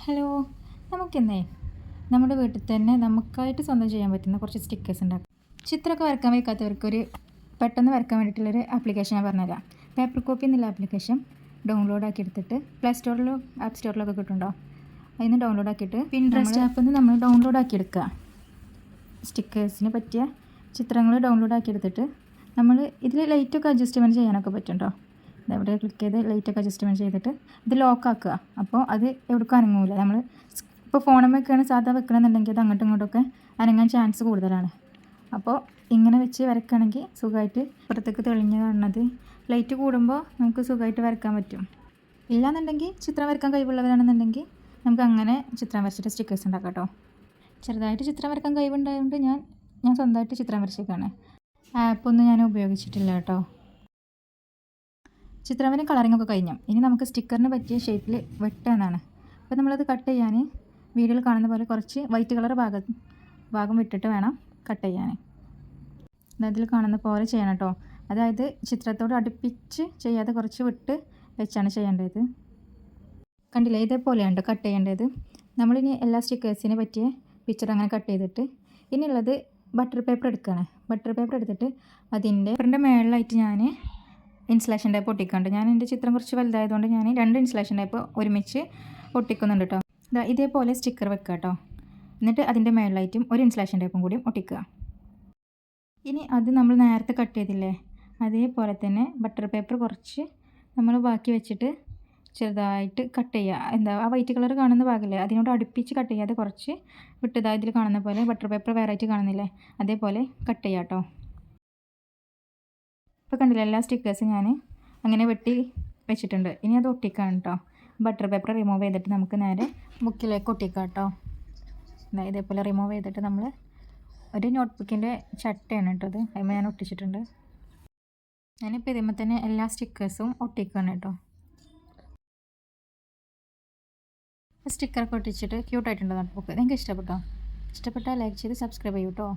Hello, നമുക്കിന്നേ നമ്മുടെ വീട്ടിൽ തന്നെ നമുക്കായിട്ട് സ്വന്തം ചെയ്യാൻ പറ്റുന്ന കുറച്ച് സ്റ്റിക്കേഴ്സ് ഉണ്ടാക്കാം. ചിത്രമൊക്കെ വരക്കാൻ വയ്ക്കാത്തവർക്കൊരു പെട്ടെന്ന് വരക്കാൻ വേണ്ടിയിട്ടുള്ളൊരു ആപ്ലിക്കേഷൻ ഞാൻ പറഞ്ഞുതരാം. പേപ്പർ കോപ്പി എന്നുള്ള ആപ്ലിക്കേഷൻ ഡൗൺലോഡ് ആക്കി എടുത്തിട്ട് പ്ലേ സ്റ്റോറിലോ ആപ്പ് സ്റ്റോറിലൊക്കെ കിട്ടുന്നുണ്ടോ, അതിൽ നിന്ന് ഡൗൺലോഡ് ആക്കിയിട്ട് പിൻട്രസ്റ്റ് ആപ്പിൽ നിന്ന് നമ്മൾ ഡൗൺലോഡ് ആക്കി എടുക്കുക. സ്റ്റിക്കേഴ്സിന് പറ്റിയ ചിത്രങ്ങൾ ഡൗൺലോഡ് ആക്കി എടുത്തിട്ട് നമ്മൾ ഇതിൽ ലൈറ്റൊക്കെ അഡ്ജസ്റ്റ്മെൻറ്റ് ചെയ്യാനൊക്കെ പറ്റുന്നുണ്ടോ. ഇതെവിടെ ക്ലിക്ക് ചെയ്ത് ലൈറ്റൊക്കെ അഡ്ജസ്റ്റ്മെൻറ്റ് ചെയ്തിട്ട് ഇത് ലോക്ക് ആക്കുക. അപ്പോൾ അത് എവിടേക്കും അനങ്ങൂല. നമ്മൾ ഇപ്പോൾ ഫോണിൽ വെക്കുകയാണ് സാധാ വെക്കണമെന്നുണ്ടെങ്കിൽ അത് അങ്ങോട്ടും ഇങ്ങോട്ടൊക്കെ അനങ്ങാൻ ചാൻസ് കൂടുതലാണ്. അപ്പോൾ ഇങ്ങനെ വെച്ച് വരക്കുകയാണെങ്കിൽ സുഖമായിട്ട് പുറത്തേക്ക് തെളിഞ്ഞ് കാണുന്നത് ലൈറ്റ് കൂടുമ്പോൾ നമുക്ക് സുഖമായിട്ട് വരക്കാൻ പറ്റും. ഇല്ലാന്നുണ്ടെങ്കിൽ ചിത്രം വരക്കാൻ കഴിവുള്ളവരാണെന്നുണ്ടെങ്കിൽ നമുക്ക് അങ്ങനെ ചിത്രം വരച്ചിട്ട് സ്റ്റിക്കേഴ്സ് ഉണ്ടാക്കാം കേട്ടോ. ചെറുതായിട്ട് ചിത്രം വരക്കാൻ കഴിവുണ്ടായതുകൊണ്ട് ഞാൻ സ്വന്തമായിട്ട് ചിത്രം വരച്ചേക്കാണ്. ആപ്പൊന്നും ഞാൻ ഉപയോഗിച്ചിട്ടില്ല കേട്ടോ. ചിത്രം വരെ കളറിങ്ങൊക്കെ കഴിഞ്ഞു. ഇനി നമുക്ക് സ്റ്റിക്കറിന് പറ്റിയ ഷേപ്പിൽ വെട്ടുക എന്നാണ്. അപ്പോൾ നമ്മളത് കട്ട് ചെയ്യാൻ വീഡിയോയിൽ കാണുന്ന പോലെ കുറച്ച് വൈറ്റ് കളർ ഭാഗം വിട്ടിട്ട് വേണം കട്ട് ചെയ്യാൻ. അതിൽ കാണുന്ന പോലെ ചെയ്യണം കേട്ടോ. അതായത് ചിത്രത്തോട് അടുപ്പിച്ച് ചെയ്യാതെ കുറച്ച് വിട്ട് വെച്ചാണ് ചെയ്യേണ്ടത്. കണ്ടില്ലേ, ഇതേപോലെയാണ് കട്ട് ചെയ്യേണ്ടത്. നമ്മളിനി എല്ലാ സ്റ്റിക്കേഴ്സിനെ പറ്റിയ പിക്ചർ അങ്ങനെ കട്ട് ചെയ്തിട്ട് ഇനിയുള്ളത് ബട്ടർ പേപ്പർ എടുക്കുകയാണ്. ബട്ടർ പേപ്പർ എടുത്തിട്ട് അതിൻ്റെ പേപ്പറിൻ്റെ മേളിലായിട്ട് ഞാൻ ഇൻസുലേഷൻ ടൈപ്പ് ഒട്ടിക്കുന്നുണ്ട്. ഞാൻ എൻ്റെ ചിത്രം കുറച്ച് വലുതായതുകൊണ്ട് ഞാൻ 2 ഇൻസുലേഷൻ ടൈപ്പ് ഒരുമിച്ച് ഒട്ടിക്കുന്നുണ്ട് കേട്ടോ. ഇതേപോലെ സ്റ്റിക്കർ വെക്കുക കേട്ടോ. എന്നിട്ട് അതിൻ്റെ മേളിലായിട്ടും ഒരു ഇൻസുലേഷൻ ടൈപ്പും കൂടി ഒട്ടിക്കുക. ഇനി അത് നമ്മൾ നേരത്തെ കട്ട് ചെയ്തില്ലേ, അതേപോലെ തന്നെ ബട്ടർ പേപ്പർ കുറച്ച് നമ്മൾ ബാക്കി വെച്ചിട്ട് ചെറുതായിട്ട് കട്ട് ചെയ്യുക. ആ വൈറ്റ് കളർ കാണുന്ന ഭാഗമില്ലേ, അതിനോട് അടുപ്പിച്ച് കട്ട് ചെയ്യാതെ കുറച്ച് വിട്ടതാ ഇതിൽ കാണുന്ന പോലെ ബട്ടർ പേപ്പർ വേറെ ആയിട്ട് കാണുന്നില്ലേ, അതേപോലെ കട്ട് ചെയ്യാം കേട്ടോ. ഇപ്പോൾ കണ്ടില്ല, എല്ലാ സ്റ്റിക്കേഴ്സും ഞാൻ അങ്ങനെ വെട്ടി വെച്ചിട്ടുണ്ട്. ഇനി അത് ഒട്ടിക്കാം കേട്ടോ. ബട്ടർ പേപ്പർ റിമൂവ് ചെയ്തിട്ട് നമുക്ക് നേരെ ബുക്കിലേക്ക് ഒട്ടിക്കാം കേട്ടോ. ഇതേപോലെ റിമൂവ് ചെയ്തിട്ട് നമ്മൾ ഒരു നോട്ട് ബുക്കിൻ്റെ ചട്ടയാണ് കേട്ടോ അത്, അതിന് ഞാൻ ഒട്ടിച്ചിട്ടുണ്ട്. ഞാനിപ്പോൾ ഇതിന്മേൽ തന്നെ എല്ലാ സ്റ്റിക്കേഴ്സും ഒട്ടിക്കുകയാണ് കേട്ടോ. സ്റ്റിക്കറൊക്കെ ഒട്ടിച്ചിട്ട് ക്യൂട്ടായിട്ടുണ്ടോ നോട്ട് ബുക്ക്. നിങ്ങൾക്ക് ഇഷ്ടപ്പെട്ടോ? ഇഷ്ടപ്പെട്ടാൽ ലൈക്ക് ചെയ്ത് സബ്സ്ക്രൈബ് ചെയ്യൂ കേട്ടോ.